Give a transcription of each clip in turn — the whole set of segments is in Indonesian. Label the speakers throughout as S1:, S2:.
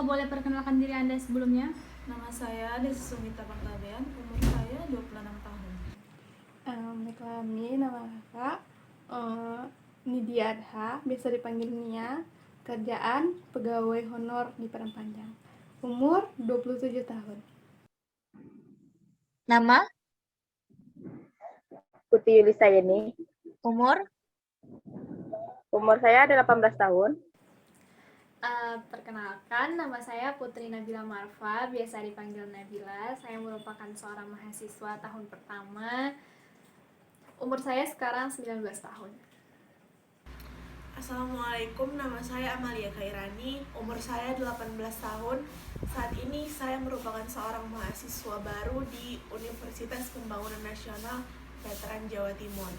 S1: boleh perkenalkan diri Anda sebelumnya?
S2: Nama saya Desi Sumita Panggabean, umur saya 26 tahun.
S3: Baiklah, nama kakak Nidia Adha, biasa dipanggil Nia. Kerjaan pegawai honor di Padang Panjang. Umur 27 tahun.
S4: Nama,
S5: Putri Yulisayeni.
S4: umur,
S5: Umur saya ada 18 tahun.
S1: Perkenalkan, nama saya Putri Nabila Marfa, biasa dipanggil Nabila. Saya merupakan seorang mahasiswa tahun pertama. Umur saya sekarang 19 tahun.
S2: Assalamualaikum, nama saya Amalia Khairani, umur saya 18 tahun. Saat ini saya merupakan seorang mahasiswa baru di Universitas Pembangunan Nasional Veteran Jawa Timur.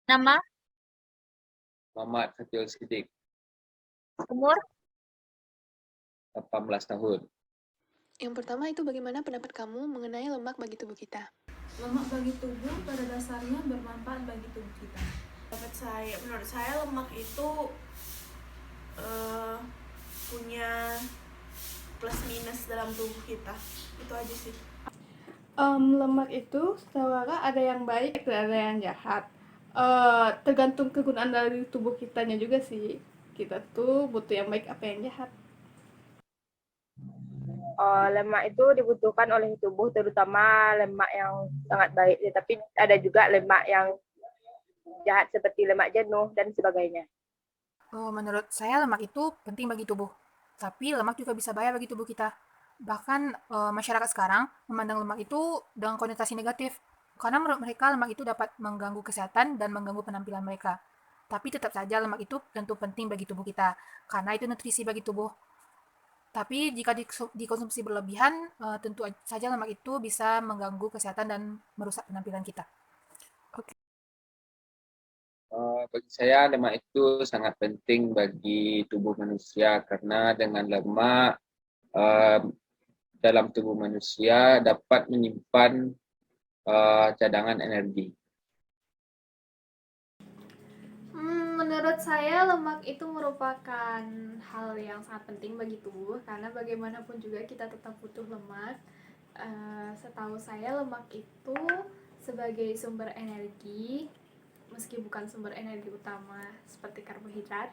S4: nama,
S6: Muhammad Fatul Siddiq,
S4: umur,
S6: 18 tahun.
S7: Yang pertama itu bagaimana pendapat kamu mengenai lemak bagi tubuh kita?
S2: Lemak bagi tubuh pada dasarnya bermanfaat bagi tubuh kita. Menurut saya lemak itu punya plus minus dalam tubuh kita. Itu aja sih.
S3: Lemak itu setahu kakak ada yang baik dan ada yang jahat. Tergantung kegunaan dari tubuh kitanya juga sih. Kita tuh butuh yang baik apa yang jahat.
S5: Lemak itu dibutuhkan oleh tubuh, terutama lemak yang sangat baik. Tapi ada juga lemak yang jahat seperti lemak jenuh dan sebagainya.
S8: Menurut saya lemak itu penting bagi tubuh, tapi lemak juga bisa bahaya bagi tubuh kita. Bahkan masyarakat sekarang memandang lemak itu dengan konotasi negatif, karena menurut mereka lemak itu dapat mengganggu kesehatan dan mengganggu penampilan mereka. Tapi tetap saja lemak itu tentu penting bagi tubuh kita, karena itu nutrisi bagi tubuh. Tapi jika dikonsumsi berlebihan, tentu saja lemak itu bisa mengganggu kesehatan dan merusak penampilan kita.
S6: Bagi saya lemak itu sangat penting bagi tubuh manusia karena dengan lemak dalam tubuh manusia dapat menyimpan cadangan energi.
S1: Menurut saya lemak itu merupakan hal yang sangat penting bagi tubuh karena bagaimanapun juga kita tetap butuh lemak. Setahu saya lemak itu sebagai sumber energi, meski bukan sumber energi utama seperti karbohidrat.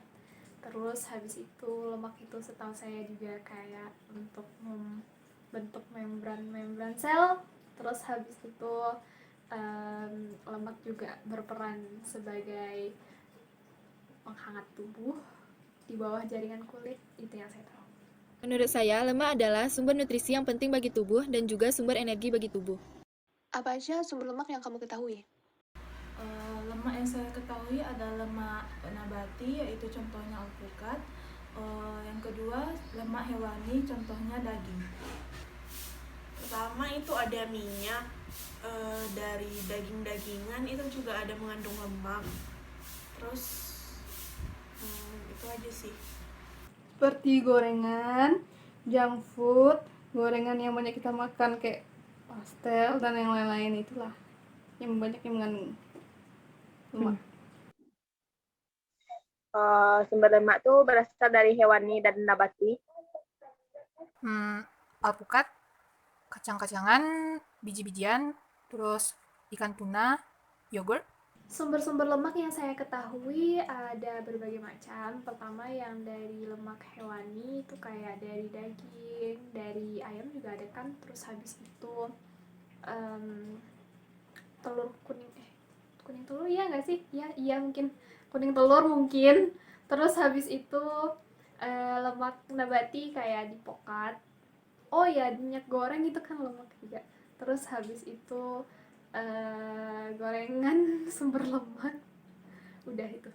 S1: Terus habis itu lemak itu setahu saya juga kayak untuk membentuk membran sel. Terus habis itu lemak juga berperan sebagai penghangat tubuh di bawah jaringan kulit. Itu yang saya tahu.
S9: Menurut saya, lemak adalah sumber nutrisi yang penting bagi tubuh dan juga sumber energi bagi tubuh.
S7: Apa aja sumber lemak yang kamu ketahui?
S2: Lemak yang saya ketahui ada lemak nabati, yaitu contohnya alpukat. Yang kedua, lemak hewani, contohnya daging. Pertama itu ada minyak dari daging-dagingan, itu juga ada mengandung lemak. Terus itu aja sih.
S3: Seperti gorengan, junk food, gorengan yang banyak kita makan kayak pastel dan yang lain-lain, itulah yang banyak yang mengandung lemak.
S5: Sumber lemak itu berasal dari hewani dan nabati.
S8: Alpukat, kacang-kacangan, biji-bijian, terus ikan tuna, yogurt.
S1: Sumber-sumber lemak yang saya ketahui ada berbagai macam. Pertama yang dari lemak hewani itu kayak dari daging, dari ayam juga ada kan. Terus habis itu telur kuning telur ya nggak sih? Iya mungkin kuning telur mungkin. Terus habis itu lemak nabati kayak dipokat. Oh ya, minyak goreng itu kan lemak juga. Terus habis itu gorengan sumber lemak. Udah itu.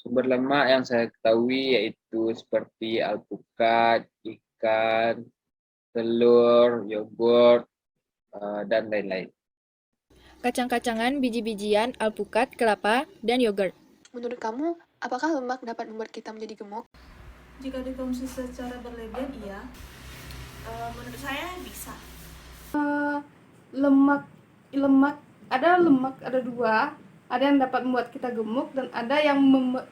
S6: Sumber lemak yang saya ketahui yaitu seperti alpukat, ikan, telur, yogurt, dan lain-lain.
S9: Kacang-kacangan, biji-bijian, alpukat, kelapa, dan yogurt.
S7: Menurut kamu, apakah lemak dapat membuat kita menjadi gemuk?
S2: Jika dikonsumsi secara berlebihan, iya. Menurut saya bisa.
S3: Lemak ada dua, ada yang dapat membuat kita gemuk dan ada yang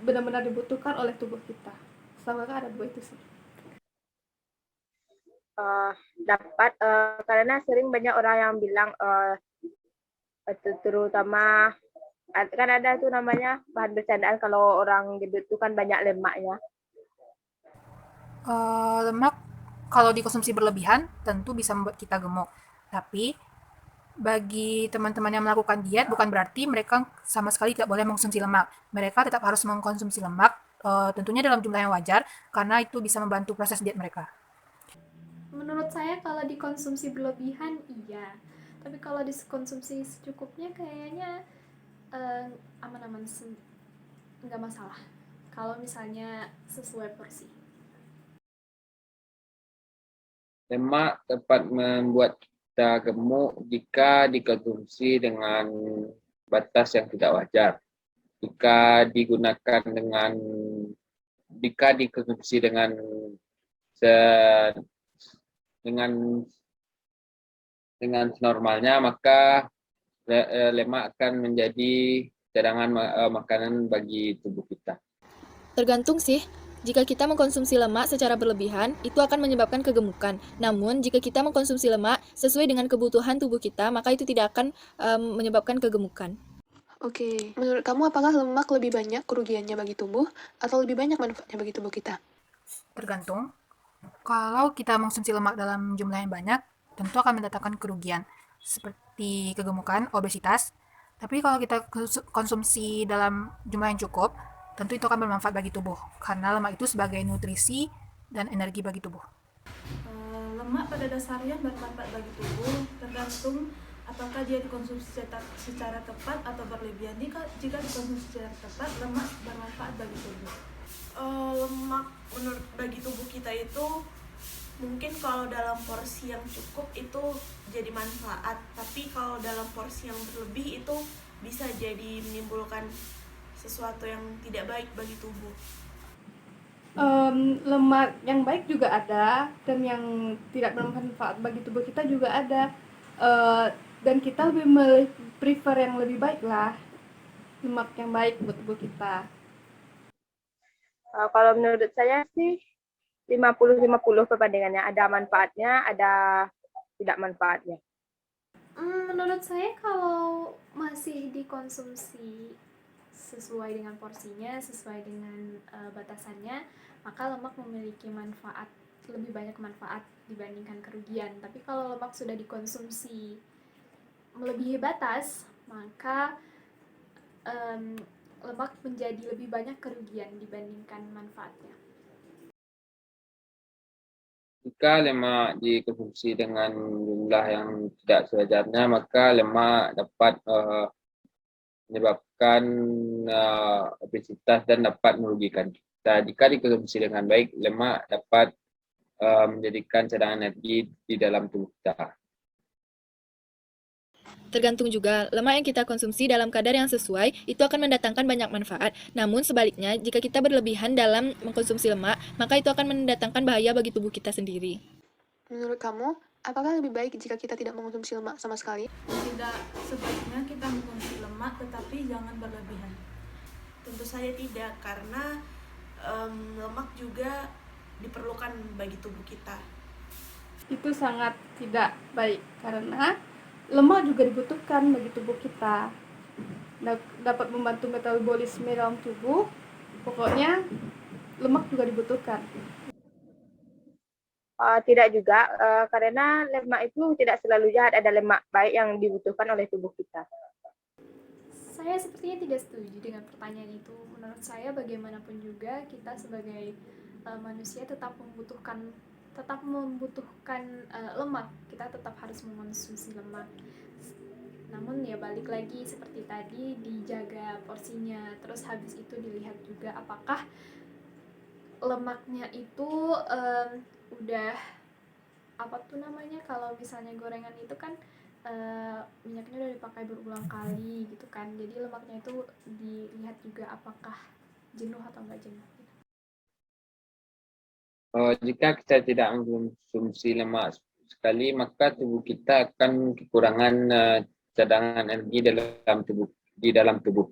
S3: benar-benar dibutuhkan oleh tubuh kita. Setahu kakak ada 2 itu sih.
S5: Dapat karena sering banyak orang yang bilang terutama kan ada tuh namanya bahan bercandaan kalau orang gendut itu kan banyak lemaknya.
S8: Lemak kalau dikonsumsi berlebihan tentu bisa membuat kita gemuk. Tapi bagi teman-teman yang melakukan diet bukan berarti mereka sama sekali tidak boleh mengkonsumsi lemak. Mereka tetap harus mengkonsumsi lemak, tentunya dalam jumlah yang wajar karena itu bisa membantu proses diet mereka.
S1: Menurut saya kalau dikonsumsi berlebihan iya, tapi kalau dikonsumsi secukupnya kayaknya aman-aman, nggak masalah kalau misalnya sesuai porsi.
S6: Lemak dapat membuat kita gemuk jika dikonsumsi dengan batas yang tidak wajar. Jika dikonsumsi dengan senormalnya, maka lemak akan menjadi cadangan makanan bagi tubuh kita.
S9: Tergantung sih. Jika kita mengkonsumsi lemak secara berlebihan, itu akan menyebabkan kegemukan. Namun, jika kita mengkonsumsi lemak sesuai dengan kebutuhan tubuh kita, maka itu tidak akan menyebabkan kegemukan.
S7: Oke, menurut kamu apakah lemak lebih banyak kerugiannya bagi tubuh atau lebih banyak manfaatnya bagi tubuh kita?
S8: Tergantung. Kalau kita mengkonsumsi lemak dalam jumlah yang banyak, tentu akan mendatangkan kerugian seperti kegemukan, obesitas. Tapi kalau kita konsumsi dalam jumlah yang cukup, tentu itu akan bermanfaat bagi tubuh karena lemak itu sebagai nutrisi dan energi bagi tubuh.
S2: Lemak pada dasarnya bermanfaat bagi tubuh, tergantung apakah dia dikonsumsi secara tepat atau berlebihan. Jika dikonsumsi secara tepat, lemak bermanfaat bagi tubuh. Lemak bagi tubuh kita itu mungkin kalau dalam porsi yang cukup itu jadi manfaat, tapi kalau dalam porsi yang berlebih itu bisa jadi menimbulkan sesuatu yang tidak baik bagi tubuh.
S3: Lemak yang baik juga ada dan yang tidak bermanfaat bagi tubuh kita juga ada. Dan kita lebih prefer yang lebih baik lah, lemak yang baik buat tubuh kita.
S5: Kalau menurut saya sih 50-50 perbandingannya, ada manfaatnya, ada tidak manfaatnya.
S1: Menurut saya kalau masih dikonsumsi sesuai dengan porsinya, sesuai dengan batasannya, maka lemak memiliki manfaat, lebih banyak manfaat dibandingkan kerugian. Tapi kalau lemak sudah dikonsumsi melebihi batas, maka lemak menjadi lebih banyak kerugian dibandingkan manfaatnya.
S6: Jika lemak dikonsumsi dengan jumlah yang tidak sewajarnya, maka lemak dapat menyebabkan obesitas dan dapat merugikan kita. Jika dikonsumsi dengan baik, lemak dapat menjadikan cadangan energi di dalam tubuh kita.
S9: Tergantung juga, lemak yang kita konsumsi dalam kadar yang sesuai itu akan mendatangkan banyak manfaat. Namun sebaliknya, jika kita berlebihan dalam mengkonsumsi lemak, maka itu akan mendatangkan bahaya bagi tubuh kita sendiri.
S7: Menurut kamu, apakah lebih baik jika kita tidak mengkonsumsi lemak sama sekali?
S2: Tidak sebaiknya kita mengkonsumsi lemak, tetapi jangan berlebihan. Tentu saja tidak, karena lemak juga diperlukan bagi tubuh kita.
S3: Itu sangat tidak baik karena lemak juga dibutuhkan bagi tubuh kita, dapat membantu metabolisme dalam tubuh. Pokoknya lemak juga dibutuhkan.
S5: Tidak juga, karena lemak itu tidak selalu jahat, ada lemak baik yang dibutuhkan oleh tubuh kita.
S1: Saya sepertinya tidak setuju dengan pertanyaan itu. Menurut saya bagaimanapun juga kita sebagai manusia tetap membutuhkan lemak. Kita tetap harus mengonsumsi lemak. Namun ya balik lagi seperti tadi, dijaga porsinya. Terus habis itu dilihat juga apakah lemaknya itu udah kalau misalnya gorengan itu kan minyaknya udah dipakai berulang kali gitu kan. Jadi lemaknya itu dilihat juga apakah jenuh atau enggak jenuh.
S6: Jika kita tidak mengkonsumsi lemak sekali, maka tubuh kita akan kekurangan cadangan energi di dalam tubuh.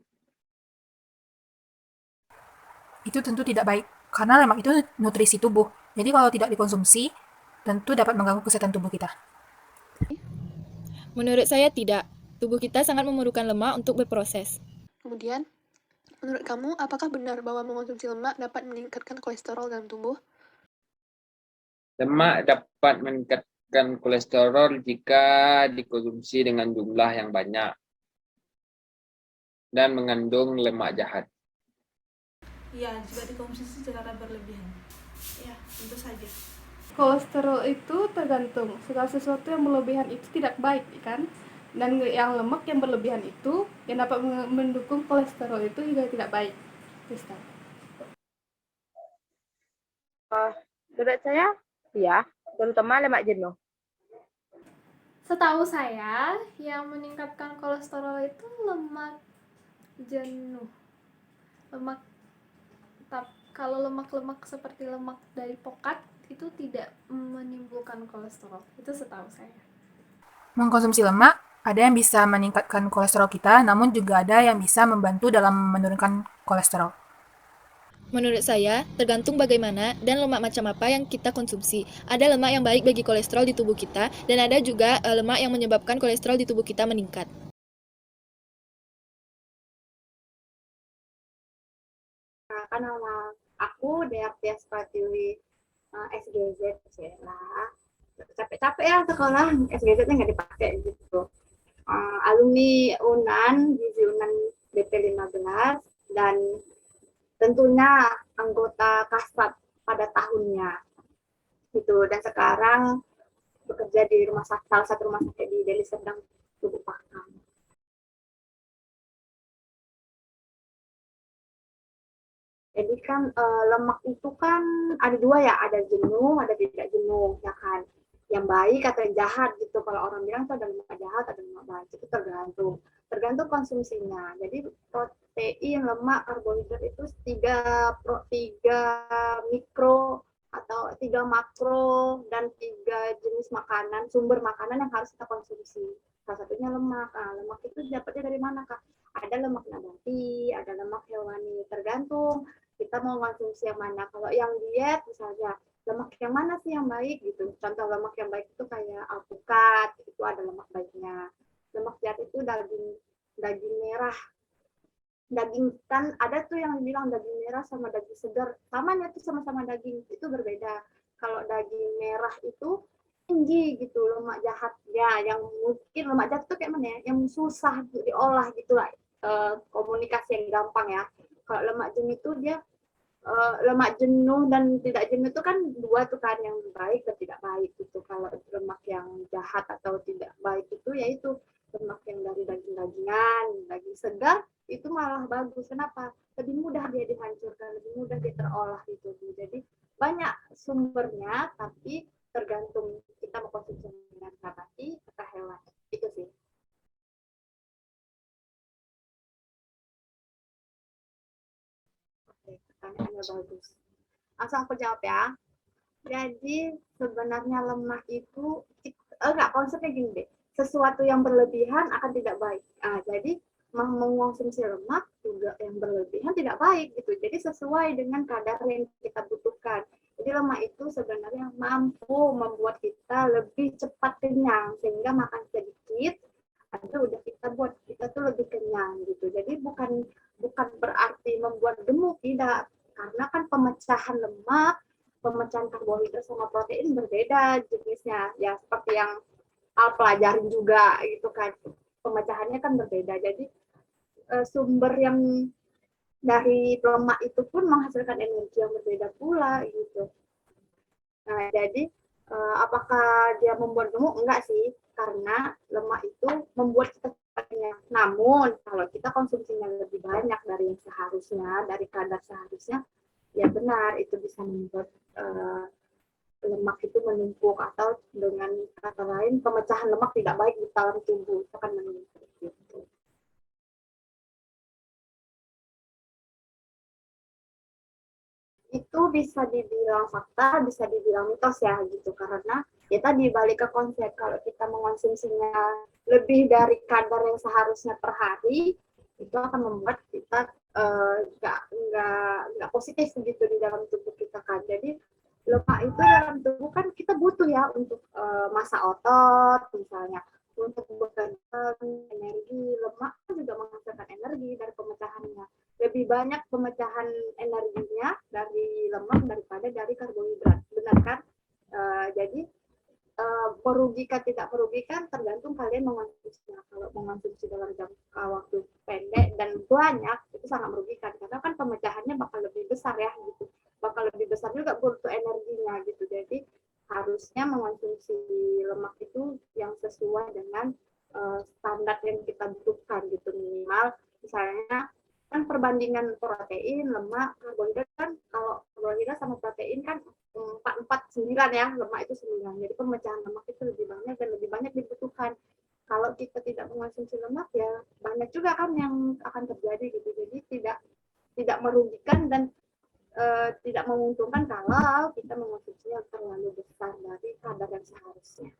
S8: Itu tentu tidak baik karena lemak itu nutrisi tubuh. Jadi kalau tidak dikonsumsi, tentu dapat mengganggu kesehatan tubuh kita.
S9: Menurut saya tidak. Tubuh kita sangat memerlukan lemak untuk berproses.
S7: Kemudian, menurut kamu, apakah benar bahwa mengonsumsi lemak dapat meningkatkan kolesterol dalam tubuh?
S6: Lemak dapat meningkatkan kolesterol jika dikonsumsi dengan jumlah yang banyak dan mengandung lemak jahat.
S2: Ya, jika dikonsumsi secara berlebihan. Ya, tentu saja.
S3: Kolesterol itu tergantung. Segala sesuatu yang berlebihan itu tidak baik, kan? Dan yang lemak yang berlebihan itu yang dapat mendukung kolesterol itu juga tidak baik. Ustaz.
S5: Menurut saya, ya, terutama lemak jenuh.
S1: Setahu saya, yang meningkatkan kolesterol itu lemak jenuh. Kalau lemak-lemak seperti lemak dari pokat itu tidak menimbulkan kolesterol. Itu setahu saya.
S8: Mengkonsumsi lemak, ada yang bisa meningkatkan kolesterol kita, namun juga ada yang bisa membantu dalam menurunkan kolesterol.
S9: Menurut saya, tergantung bagaimana dan lemak macam apa yang kita konsumsi. Ada lemak yang baik bagi kolesterol di tubuh kita, dan ada juga lemak yang menyebabkan kolesterol di tubuh kita meningkat.
S10: Kan nama aku Deartias Pratiwi SGZ lah. Capek-capek ya sekolah, SGZ-nya nggak dipakai gitu. Alumni UNAN, Gizi UNAN BP 15, dan tentunya anggota Kasat pada tahunnya gitu, dan sekarang bekerja di salah satu rumah sakit di Deli Serdang, Tubuh Pakam. Jadi kan lemak itu kan ada dua ya, ada jenuh, ada tidak jenuh, ya kan. Yang baik atau yang jahat gitu. Kalau orang bilang itu ada lemak jahat, ada lemak baik, itu tergantung konsumsinya. Jadi protein, lemak, karbohidrat itu 3 mikro atau 3 makro dan 3 jenis makanan, sumber makanan yang harus kita konsumsi. Salah satunya lemak. Nah, lemak itu dapatnya dari mana, Kak? Ada lemak nabati, ada lemak hewani, tergantung kita mau konsumsi yang mana. Kalau yang diet misalnya, lemak yang mana sih yang baik gitu. Contoh lemak yang baik itu kayak alpukat, itu ada lemak baiknya. Lemak jahat itu daging merah. Daging kan ada tuh yang bilang daging merah sama daging segar, samanya tuh sama-sama daging, itu berbeda. Kalau daging merah itu tinggi gitu lemak jahat ya, yang mungkin lemak jahat itu kayak mana ya, yang susah diolah gitu lah, komunikasi yang gampang ya. Kalau lemak jenuh itu dia lemak jenuh dan tidak jenuh itu kan dua tuh kan, yang baik dan tidak baik gitu. Kalau lemak yang jahat atau tidak baik itu yaitu lemak yang dari daging-dagingan, daging segar itu malah bagus. Kenapa? Lebih mudah dia dihancurkan, lebih mudah dia terolah gitu. Jadi banyak sumbernya, tapi tergantung kita mau konsumsi dengan nabati atau hewan. Itu sih. Oke, pertanyaannya bagus. Langsung aku jawab ya. Jadi sebenarnya lemak itu enggak, konsepnya gini deh. Sesuatu yang berlebihan akan tidak baik. Jadi mengonsumsi lemak juga yang berlebihan tidak baik gitu. Jadi sesuai dengan kadar yang kita butuhkan. Jadi lemak itu sebenarnya mampu membuat kita lebih cepat kenyang, sehingga makan sedikit aja udah kita tuh lebih kenyang gitu. Jadi bukan berarti membuat gemuk, tidak. Karena kan pemecahan lemak, pemecahan karbohidrat sama protein berbeda jenisnya. Ya seperti yang Al pelajarin juga gitu kan. Pemecahannya kan berbeda. Jadi sumber yang dari lemak itu pun menghasilkan energi yang berbeda pula gitu. Nah, jadi apakah dia membuat gemuk? Enggak sih, karena lemak itu membuat kita kenyang. Namun kalau kita konsumsinya lebih banyak dari yang seharusnya, dari kadar seharusnya, ya benar itu bisa membuat lemak itu menumpuk, atau dengan kata lain pemecahan lemak tidak baik di dalam tubuh, itu akan menumpuk gitu. Itu bisa dibilang fakta, bisa dibilang mitos ya gitu, karena ya tadi balik ke konsep, kalau kita mengonsumsinya lebih dari kadar yang seharusnya per hari, itu akan membuat kita nggak positif begitu di dalam tubuh kita kan. Jadi lemak itu dalam tubuh kan kita butuh ya untuk masa otot misalnya, untuk bekerja energi. Lemak kan juga menghasilkan energi dari pemecahannya. Lebih banyak pemecahan energinya dari lemak daripada dari karbohidrat, benar kan? Jadi merugikan tidak merugikan tergantung kalian mengonsumsinya. Kalau mengonsumsi dalam jangka waktu pendek dan banyak itu sangat merugikan karena kan pemecahannya bakal lebih besar ya gitu, bakal lebih besar juga butuh energinya gitu. Jadi harusnya mengonsumsi lemak itu yang sesuai dengan standar yang kita butuhkan gitu, minimal misalnya kan perbandingan protein, lemak, karbohidrat kan, kalau karbohidrat sama protein kan 4 9 ya, lemak itu 9. Jadi pemecahan lemak itu lebih banyak dan lebih banyak dibutuhkan. Kalau kita tidak mengonsumsi lemak ya banyak juga kan yang akan terjadi gitu. Jadi tidak merugikan dan tidak menguntungkan kalau kita mengonsumsinya terlalu besar dari kadar yang seharusnya.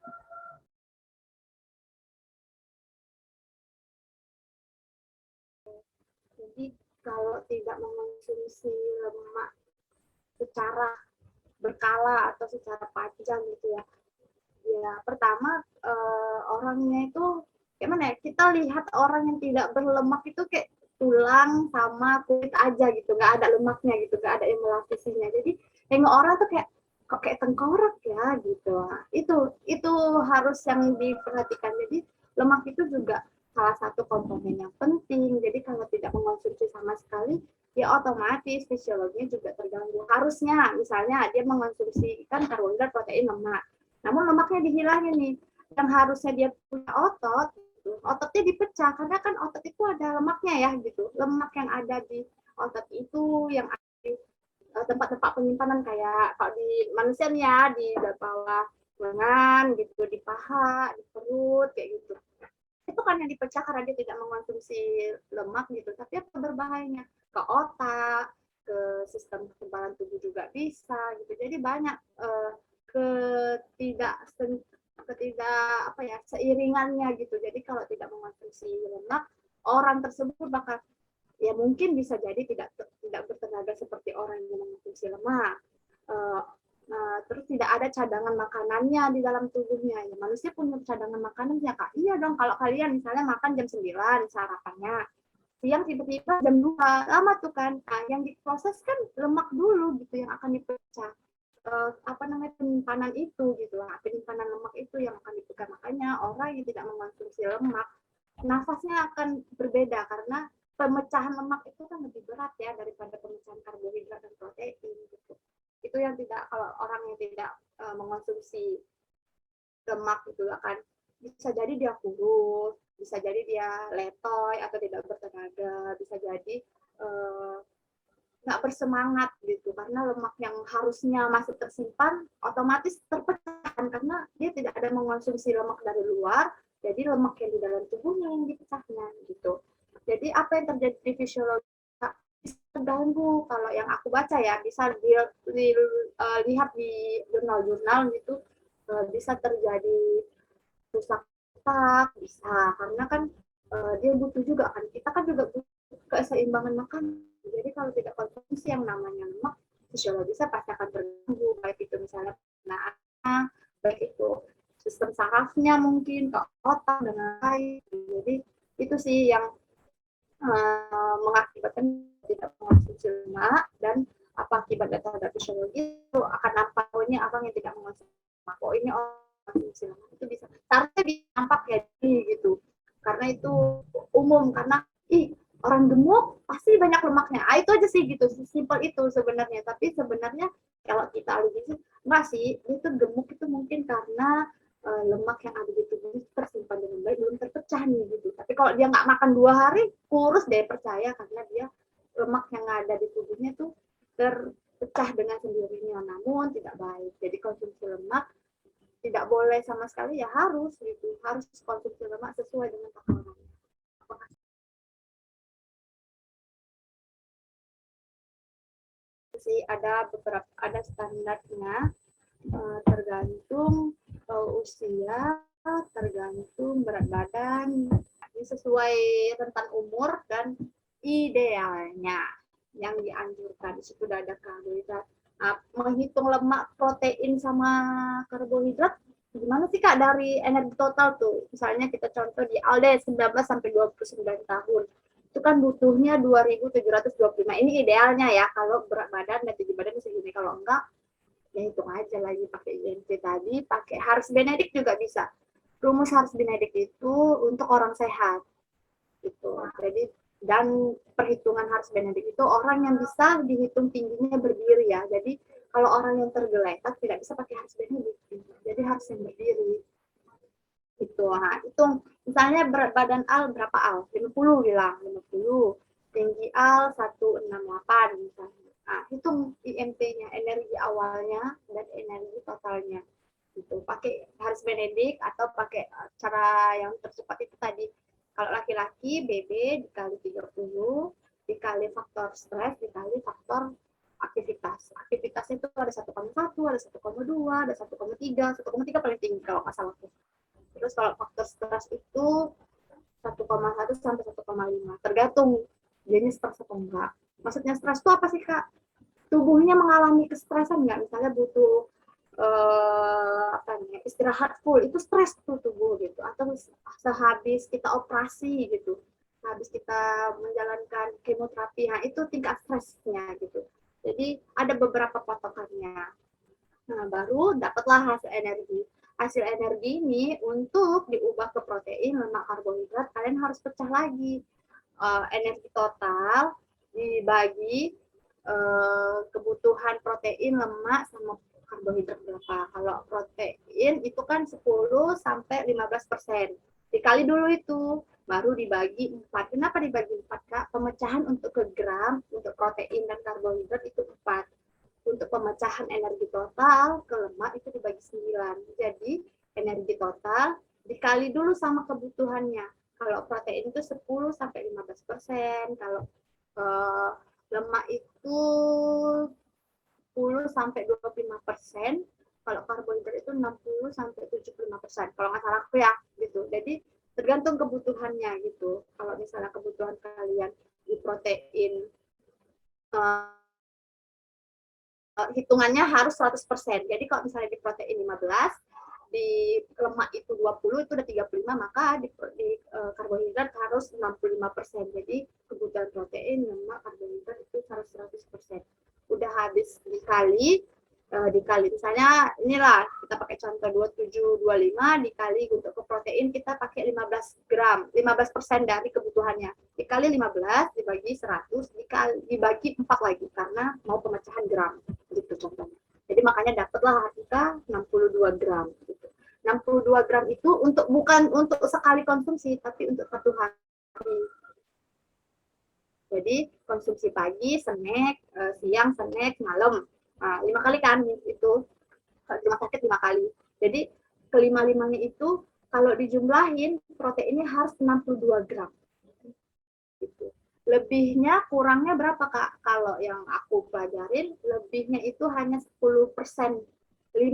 S10: Jadi kalau tidak mengonsumsi lemak secara berkala atau secara panjang gitu ya. Ya pertama orangnya itu gimana ya? Kita lihat orang yang tidak berlemak itu kayak tulang sama kulit aja gitu, nggak ada lemaknya gitu, nggak ada yang melapisinya. Jadi tengok orang tuh kayak kok kayak tengkorak ya gitu. Nah, itu harus yang diperhatikan. Jadi lemak itu juga salah satu komponen yang penting. Jadi kalau tidak mengonsumsi sama sekali, ya otomatis fisiologinya juga terganggu. Harusnya misalnya dia mengonsumsi kan karbohidrat, protein, lemak. Namun lemaknya dihilangin nih. Yang harusnya dia punya otot, ototnya dipecah karena kan otot itu ada lemaknya ya gitu. Lemak yang ada di otot itu yang ada di tempat-tempat penyimpanan kayak kalau di manusia nih ya di bawah lengan gitu, di paha, di perut kayak gitu. Itu kan yang dipecah karena dia tidak mengonsumsi lemak gitu. Tapi apa berbahayanya? Ke otak, ke sistem kekebalan tubuh juga bisa gitu. Jadi banyak ketidak apa ya seiringannya gitu. Jadi kalau tidak mengonsumsi lemak, orang tersebut bakal ya mungkin bisa jadi tidak bertenaga seperti orang yang mengonsumsi lemak. Terus tidak ada cadangan makanannya di dalam tubuhnya. Ya, manusia punya cadangan makanan ya Kak. Iya dong, kalau kalian misalnya makan jam 9 sarapannya, siang tiba-tiba jam 2, lama tuh kan. Nah, yang diproses kan lemak dulu gitu yang akan dipecah. Penyimpanan itu gitu lah, penyimpanan lemak itu yang akan dipecah. Makanya orang yang tidak mengonsumsi lemak, nafasnya akan berbeda karena pemecahan lemak itu kan lebih berat ya daripada pemecahan karbohidrat dan protein gitu. Itu yang tidak, kalau orang yang tidak mengonsumsi lemak itu akan bisa jadi dia kurus, bisa jadi dia letoy atau tidak bertenaga, bisa jadi nggak bersemangat gitu karena lemak yang harusnya masih tersimpan otomatis terpecahkan karena dia tidak ada mengonsumsi lemak dari luar, jadi lemak yang di dalam tubuhnya yang dipecahnya gitu. Jadi apa yang terjadi di fisiologi bisa terganggu. Kalau yang aku baca ya bisa dilihat di jurnal-jurnal gitu, bisa terjadi rusak otak, bisa karena kan dia butuh juga kan, kita kan juga butuh keseimbangan makan. Jadi kalau tidak konsumsi yang namanya lemak, fisiologisnya pasti akan terganggu, baik itu misalnya pencernaannya, baik itu sistem sarafnya mungkin ke otak dan lain. Jadi itu sih yang mengakibatkan tidak mengonsumsi lemak, dan apa akibatnya terhadap fisiologi itu akan nampak. Ini orang yang tidak mengonsumsi lemak, ini orang mengonsumsi lemak itu bisa seharusnya nampak ya gitu, karena itu umum, karena orang gemuk pasti banyak lemaknya. Itu aja sih gitu, simpel itu sebenarnya. Tapi sebenarnya kalau kita analisis enggak sih, itu gemuk itu mungkin karena lemak yang ada di tubuhnya tersimpan dengan baik, belum terpecah nih gitu. Tapi kalau dia nggak makan 2 hari, kurus deh, percaya, karena dia lemak yang ada di tubuhnya tuh terpecah dengan sendirinya, namun tidak baik. Jadi konsumsi lemak tidak boleh sama sekali, ya harus gitu, harus konsumsi lemak sesuai dengan takaran. Sih ada beberapa, ada standarnya, tergantung usia, tergantung berat badan, ini sesuai rentan umur, dan idealnya yang dianjurkan. Di situ udah ada karbohidrat. Nah, menghitung lemak, protein sama karbohidrat gimana sih Kak dari energi total tuh? Misalnya kita contoh di ALDE 19 sampai 29 tahun. Itu kan butuhnya 2.725. Ini idealnya ya kalau berat badan dan tinggi badan segini. Kalau enggak ya hitung aja lagi pakai IMC tadi, pakai Harris Benedict juga bisa. Rumus Harris Benedict itu untuk orang sehat. Gitu. Jadi dan perhitungan Harris Benedict itu orang yang bisa dihitung tingginya berdiri ya. Jadi kalau orang yang tergeletak tidak bisa pakai Harris Benedict. Jadi harus yang berdiri. Gitu. Nah, hitung misalnya berat badan Al berapa Al? 50 bilang, 50. Tinggi Al 168 misalnya. Nah, hitung IMT-nya, energi awalnya dan energi totalnya. Gitu. Pakai Harris Benedict atau pakai cara yang tercepat itu tadi. Kalau laki-laki BB dikali 30 dikali faktor stres dikali faktor aktivitas. Aktivitasnya itu ada 1,1, ada 1,2, ada 1,3, 1,3 paling tinggi kalau nggak salah. Terus kalau faktor stres itu 1,1 sampai 1,5. Tergantung jenis stres atau enggak. Maksudnya stres itu apa sih Kak? Tubuhnya mengalami kestresan nggak? Misalnya butuh istirahat full, itu stres tuh tubuh gitu. Atau sehabis kita operasi gitu, habis kita menjalankan kemoterapi, nah itu tingkat stresnya gitu. Jadi ada beberapa patokannya. Nah baru dapatlah hasil energi. Hasil energi ini untuk diubah ke protein, lemak, karbohidrat, kalian harus pecah lagi. Energi total dibagi kebutuhan protein, lemak, sama karbohidrat berapa. Kalau protein itu kan 10 sampai 15%. Dikali dulu itu, baru dibagi 4. Kenapa dibagi 4, Kak? Pemecahan untuk ke gram, untuk protein dan karbohidrat itu 4. Untuk pemecahan energi total ke lemak itu dibagi 9. Jadi, energi total dikali dulu sama kebutuhannya. Kalau protein itu 10 sampai 15%, kalau lemak itu 10 sampai 25%, kalau karbohidrat itu 60 sampai 75%. Kalau nggak salah aku ya, gitu. Jadi tergantung kebutuhannya gitu. Kalau misalnya kebutuhan kalian di protein hitungannya harus 100%. Jadi kalau misalnya di protein 15, di lemak itu 20, itu udah 35, maka di karbohidrat harus 65%. Jadi kebutuhan protein, lemak, karbohidrat itu harus 100%. Udah habis dikali misalnya inilah kita pakai contoh 2725 dikali untuk ke protein kita pakai 15 gram, 15% dari kebutuhannya. Dikali 15 dibagi 100 dibagi 4 lagi karena mau pemecahan gram gitu contohnya. Jadi makanya dapatlah kita 62 gram gitu. 62 gram itu bukan untuk sekali konsumsi tapi untuk satu hari. Jadi konsumsi pagi, snack, siang, snack, malam. 5 kali kan itu. Kalau di rumah sakit 5 kali. Jadi kelima-limanya itu kalau dijumlahin proteinnya harus 62 gram. Gitu. Lebihnya kurangnya berapa Kak? Kalau yang aku pelajarin, lebihnya itu hanya 10%. 5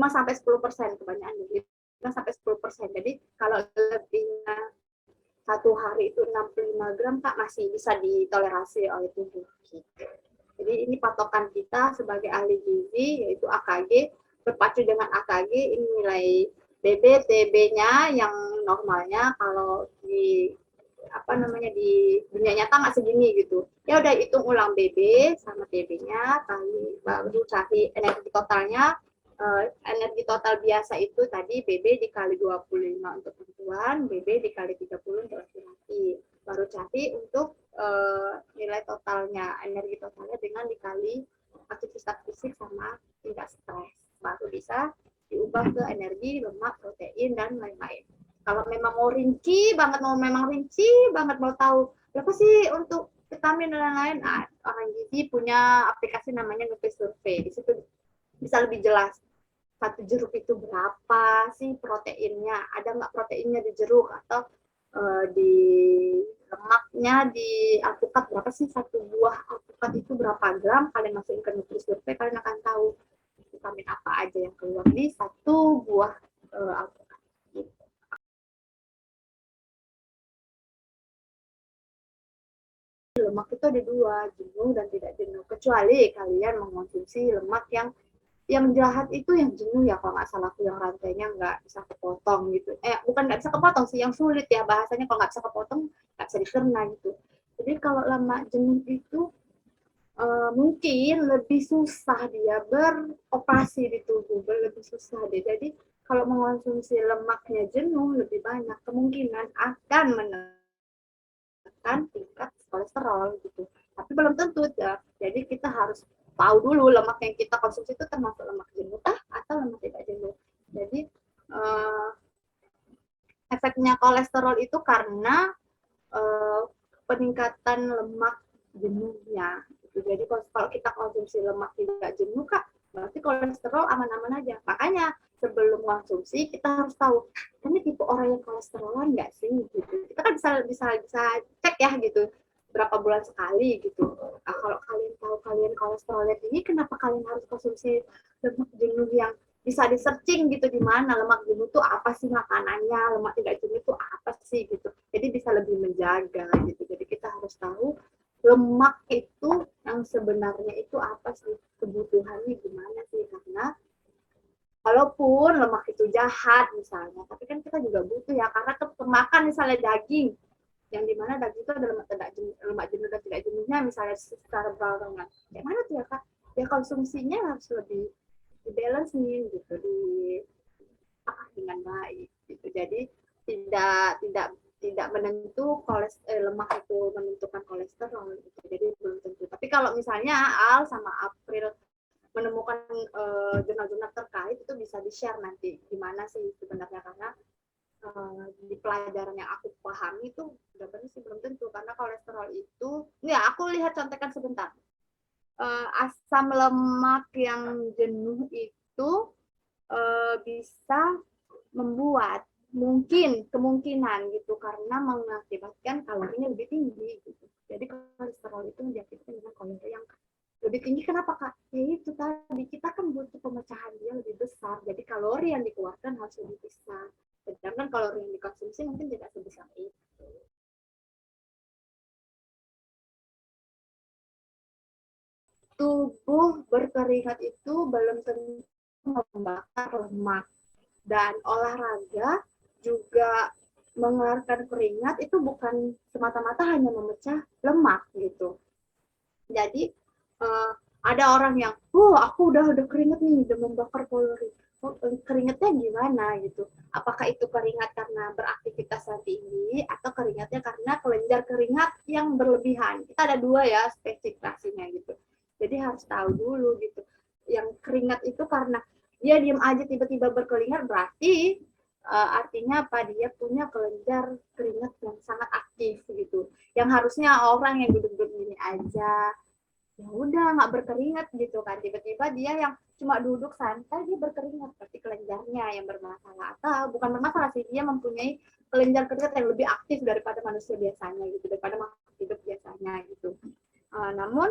S10: sampai 10% kebanyakan. 5 sampai 10%. Jadi kalau lebihnya satu hari itu 65 gram Kak masih bisa ditolerasi oleh tubuh. Gitu. Jadi ini patokan kita sebagai ahli gizi yaitu AKG, berpacu dengan AKG ini nilai BB, TB-nya yang normalnya kalau di di dunia nyata nggak segini gitu. Ya udah hitung ulang BB sama TB-nya, kali baru cari energi totalnya. Energi total biasa itu tadi BB dikali 25 untuk perempuan, BB dikali 30 untuk laki-laki. Baru cari untuk nilai totalnya, energi totalnya dengan dikali aktivitas fisik sama tingkat stres. Baru bisa diubah ke energi, lemak, protein, dan lain-lain. Kalau memang mau rinci banget mau tahu berapa sih untuk vitamin dan lain-lain, orang gizi punya aplikasi namanya NutriSurvey. Di situ bisa lebih jelas satu jeruk itu berapa sih proteinnya, ada nggak proteinnya di jeruk, atau di lemaknya di alpukat berapa sih, satu buah alpukat itu berapa gram, kalian masukin ke NutriSurvey kalian akan tahu vitamin apa aja yang keluar di satu buah alpukat. lemak itu ada dua, jenuh dan tidak jenuh. Kecuali kalian mengonsumsi lemak yang jahat itu yang jenuh ya, kalau nggak salah aku yang rantainya nggak bisa kepotong gitu. Bukan nggak bisa kepotong sih, yang sulit ya bahasanya, kalau nggak bisa kepotong nggak bisa dicerna gitu. Jadi kalau lemak jenuh itu mungkin lebih susah dia beroperasi di tubuh, lebih susah dia. Jadi kalau mengonsumsi lemaknya jenuh lebih banyak, kemungkinan akan menekan tingkat kolesterol gitu. Tapi belum tentu ya. Jadi kita harus tahu dulu lemak yang kita konsumsi itu termasuk lemak jenuh atau lemak tidak jenuh. Jadi efeknya kolesterol itu karena peningkatan lemak jenuhnya. Jadi kalau kita konsumsi lemak tidak jenuh, Kak, berarti kolesterol aman-aman aja. Makanya sebelum konsumsi kita harus tahu, ini tipe orang yang kolesterolan nggak sih? Gitu. Kita kan bisa cek ya gitu, berapa bulan sekali gitu. Nah, kalau kalian tahu kalian kolesterolnya tinggi, kenapa kalian harus konsumsi lemak jenuh yang bisa di searching gitu, di mana lemak jenuh itu apa sih makanannya, lemak tidak jenuh itu apa sih gitu. Jadi bisa lebih menjaga gitu. Jadi kita harus tahu lemak itu yang sebenarnya itu apa sih, kebutuhannya gimana sih, karena walaupun lemak itu jahat misalnya, tapi kan kita juga butuh ya, karena kemakan misalnya daging, yang dimana daging itu ada lemak jenuh dan tidak jenuhnya misalnya secara barengan. Kayak mana tuh ya, Kak? Ya konsumsinya harus lebih balance nih gitu, dengan baik gitu. Jadi tidak menentu lemak itu menentukan kolesterol gitu. Jadi belum tentu. Tapi kalau misalnya Al sama April menemukan jurnal-jurnal terkait, itu bisa di-share nanti gimana sih sebenarnya, karena di pelajaran yang aku pahami itu sebenarnya sih belum tentu, karena kolesterol itu ya aku lihat contekan sebentar. Asam lemak yang jenuh itu bisa membuat kemungkinan gitu, karena mengakibatkan kalorinya lebih tinggi gitu. Jadi kolesterol itu diakibatkan dengan kalori yang lebih tinggi. Kenapa, Kak? Ya itu tadi, kita kan butuh pemecahan dia lebih besar, jadi kalori yang dikeluarkan harus lebih besar, sedangkan kalori yang dikonsumsi mungkin tidak sebesar itu. Tubuh berkeringat itu belum tentu membakar lemak, dan olahraga juga mengeluarkan keringat itu bukan semata-mata hanya memecah lemak gitu. Jadi ada orang yang, aku udah keringat nih, udah membakar kalori. Keringatnya gimana gitu? Apakah itu keringat karena beraktivitas yang tinggi, atau keringatnya karena kelenjar keringat yang berlebihan? Kita ada dua ya spesifikasinya gitu. Jadi harus tahu dulu gitu. Yang keringat itu karena dia diam aja tiba-tiba berkeringat, berarti artinya apa? Dia punya kelenjar keringat yang sangat aktif gitu. Yang harusnya orang yang duduk-duduk gini aja, ya udah nggak berkeringat gitu kan, tiba-tiba dia yang cuma duduk santai dia berkeringat, berarti kelenjarnya yang bermasalah. Atau bukan bermasalah sih, dia mempunyai kelenjar keringat yang lebih aktif daripada manusia biasanya gitu, daripada makhluk hidup biasanya gitu. Namun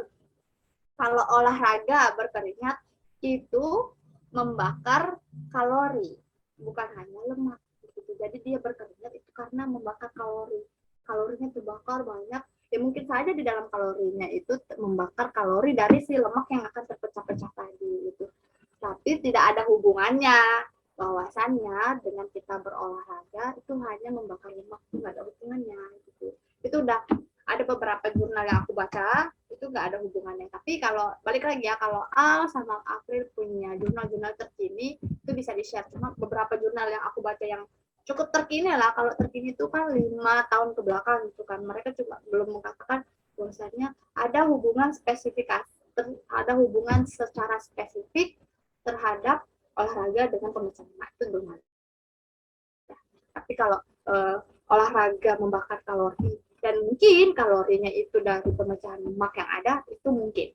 S10: kalau olahraga berkeringat itu membakar kalori, bukan hanya lemak gitu. Jadi dia berkeringat itu karena membakar kalori, kalorinya terbakar banyak. Ya mungkin saja di dalam kalorinya itu membakar kalori dari si lemak yang akan terpecah-pecah tadi gitu. Tapi tidak ada hubungannya, bahwasannya dengan kita berolahraga itu hanya membakar lemak, itu nggak ada hubungannya gitu. Itu udah ada beberapa jurnal yang aku baca, itu nggak ada hubungannya. Tapi kalau balik lagi ya, kalau Al sama April punya jurnal-jurnal terkini, itu bisa di-share. Cuma beberapa jurnal yang aku baca yang cukup terkini lah, kalau terkini itu kan 5 tahun ke belakang gitu kan, mereka cuma belum mengatakan bahwasanya ada hubungan ada hubungan secara spesifik terhadap olahraga dengan pemecahan lemak, itu belum ada. Tapi kalau olahraga membakar kalori dan mungkin kalorinya itu dari pemecahan lemak yang ada, itu mungkin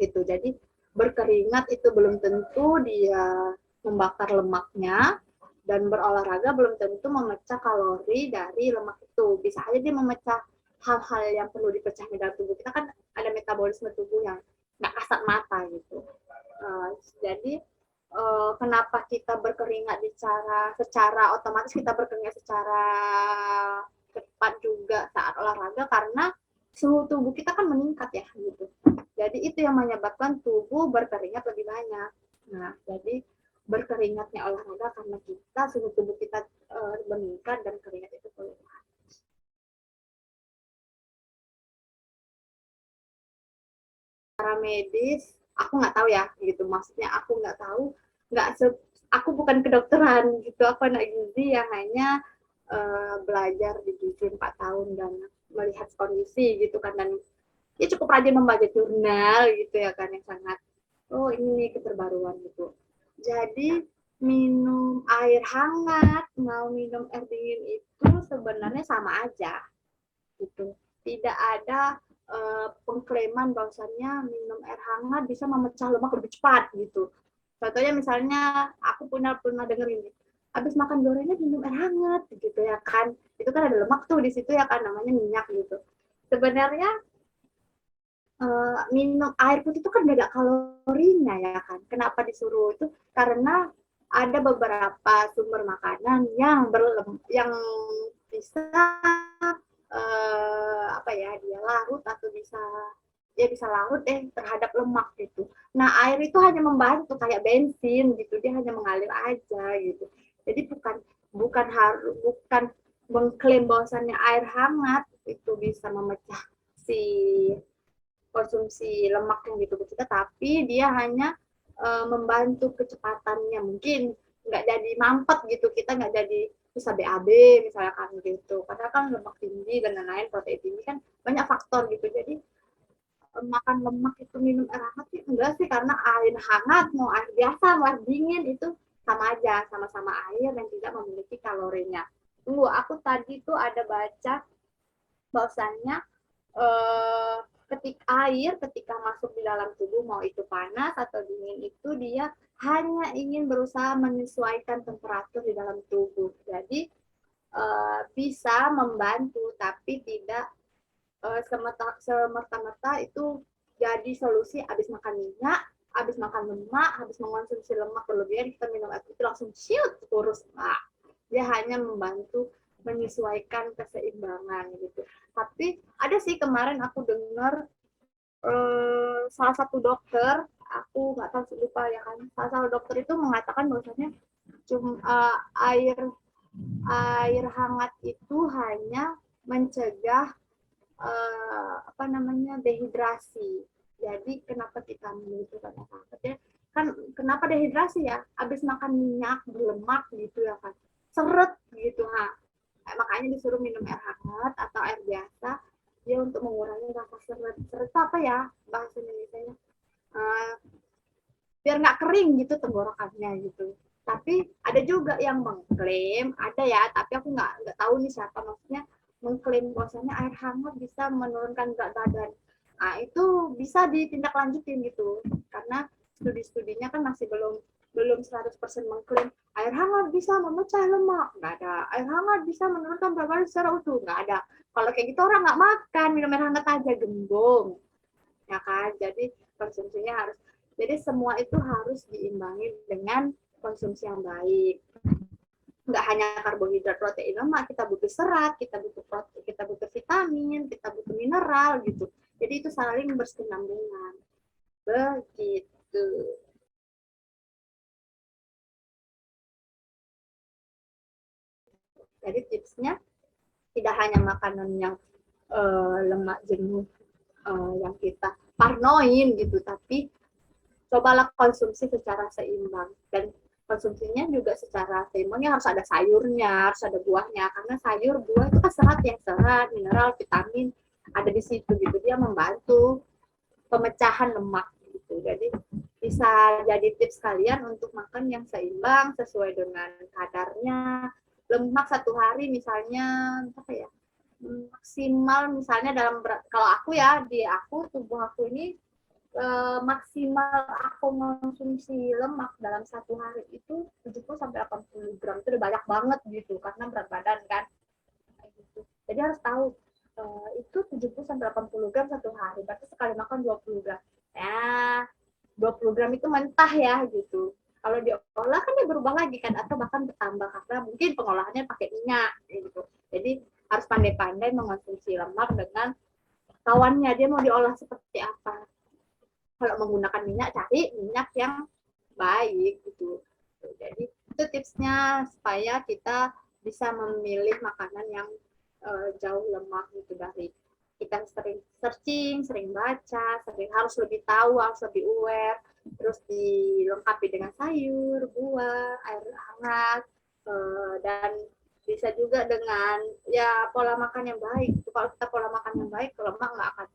S10: gitu. Jadi berkeringat itu belum tentu dia membakar lemaknya, dan berolahraga belum tentu memecah kalori dari lemak itu. Bisa aja dia memecah hal-hal yang perlu dipecah di dalam tubuh kita, kan ada metabolisme tubuh yang nggak kasat mata gitu. Jadi kenapa kita berkeringat secara otomatis, kita berkeringat secara cepat juga saat olahraga, karena suhu tubuh kita kan meningkat ya gitu. Jadi itu yang menyebabkan tubuh berkeringat lebih banyak. Nah, jadi berkeringatnya olahraga karena kita suhu tubuh kita meningkat dan keringat itu keluar. Secara medis, aku nggak tahu ya gitu. Maksudnya aku nggak tahu, aku bukan kedokteran gitu. Aku anak gizi yang hanya belajar di gizi 4 tahun dan melihat kondisi gitu kan, dan ya cukup rajin membaca jurnal gitu ya kan, yang sangat ini keterbaruan gitu. Jadi minum air hangat, mau minum air dingin itu sebenarnya sama aja gitu. Tidak ada pengklaiman bahwasannya minum air hangat bisa memecah lemak lebih cepat gitu. Contohnya misalnya aku pernah dengar ini, habis makan gorengan minum air hangat gitu ya kan. Itu kan ada lemak tuh di situ ya kan, namanya minyak gitu. Sebenarnya minum air putih itu kan gak ada kalorinya ya kan. Kenapa disuruh itu? Karena ada beberapa sumber makanan yang bisa dia larut atau bisa larut terhadap lemak gitu. Nah, air itu hanya membantu kayak bensin gitu, dia hanya mengalir aja gitu. Jadi bukan mengklaim bahwasannya air hangat itu bisa memecah si konsumsi lemak yang di tubuh kita, tapi dia hanya membantu kecepatannya, mungkin nggak jadi mampet gitu, kita nggak jadi bisa BAB misalkan gitu, karena kan lemak tinggi dan lain-lain, protein tinggi kan banyak faktor gitu. Jadi makan lemak itu minum air hangat sih enggak sih, karena air hangat mau air biasa mau air dingin itu sama aja, sama-sama air yang tidak memiliki kalorinya. Tunggu, aku tadi tuh ada baca bahwasannya ketika masuk di dalam tubuh, mau itu panas atau dingin, itu dia hanya ingin berusaha menyesuaikan temperatur di dalam tubuh. Jadi bisa membantu, tapi tidak semerta-merta itu jadi solusi. Habis makan minyak, habis makan lemak, habis mengonsumsi lemak berlebihan, kita minum air itu langsung ciut kurus. Nah, dia hanya membantu menyesuaikan keseimbangan gitu. Tapi ada sih kemarin aku dengar salah satu dokter, aku nggak tahu lupa ya kan, salah satu dokter itu mengatakan bahwasanya air hangat itu hanya mencegah dehidrasi. Jadi kenapa kita minum itu kan kenapa dehidrasi ya? Habis makan minyak berlemak gitu ya kan, seret gitu. Makanya disuruh minum air hangat atau air biasa dia untuk mengurangi rasa seret. Seret apa ya bahasa Indonesianya? Biar nggak kering gitu tenggorokannya gitu. Tapi ada juga yang mengklaim, ada ya, tapi aku nggak tahu nih siapa, maksudnya mengklaim bahwasanya air hangat bisa menurunkan berat badan. Nah, itu bisa ditindaklanjutin gitu, karena studi-studinya kan masih belum 100% mengklaim air hangat bisa memecah lemak, nggak ada. Air hangat bisa menurunkan berat badan secara utuh, nggak ada. Kalau kayak gitu orang nggak makan, minum air hangat aja gembong, ya kan? Jadi konsumsinya harus, jadi semua itu harus diimbangi dengan konsumsi yang baik. Nggak hanya karbohidrat, protein, lemak, kita butuh serat, kita butuh vitamin, kita butuh mineral gitu. Jadi itu saling berkesinambungan. Begitu. Jadi tipsnya tidak hanya makanan yang lemak jenuh yang kita parnoin gitu, tapi cobalah konsumsi secara seimbang, dan konsumsinya juga secara seimbangnya harus ada sayurnya, harus ada buahnya, karena sayur buah itu kan serat, mineral, vitamin ada di situ gitu, dia membantu pemecahan lemak gitu. Jadi bisa jadi tips kalian untuk makan yang seimbang sesuai dengan kadarnya. Lemak satu hari misalnya maksimal misalnya kalau aku ya, tubuh aku ini maksimal aku mengonsumsi lemak dalam satu hari itu 70-80 gram, itu udah banyak banget gitu, karena berat badan kan gitu. Jadi harus tahu itu 70-80 gram satu hari, berarti sekali makan 20 gram ya, 20 gram itu mentah ya gitu. Kalau diolah kan dia berubah lagi kan, atau bahkan bertambah karena mungkin pengolahannya pakai minyak gitu. Jadi harus pandai-pandai mengonsumsi lemak dengan kawannya, dia mau diolah seperti apa. Kalau menggunakan minyak, cari minyak yang baik gitu. Jadi itu tipsnya supaya kita bisa memilih makanan yang jauh lemak gitu. Dari kita sering searching, sering baca, harus lebih tahu, harus lebih aware, terus dilengkapi dengan sayur, buah, air hangat, dan bisa juga dengan ya pola makan yang baik. Kalau kita pola makan yang baik, lemak nggak akan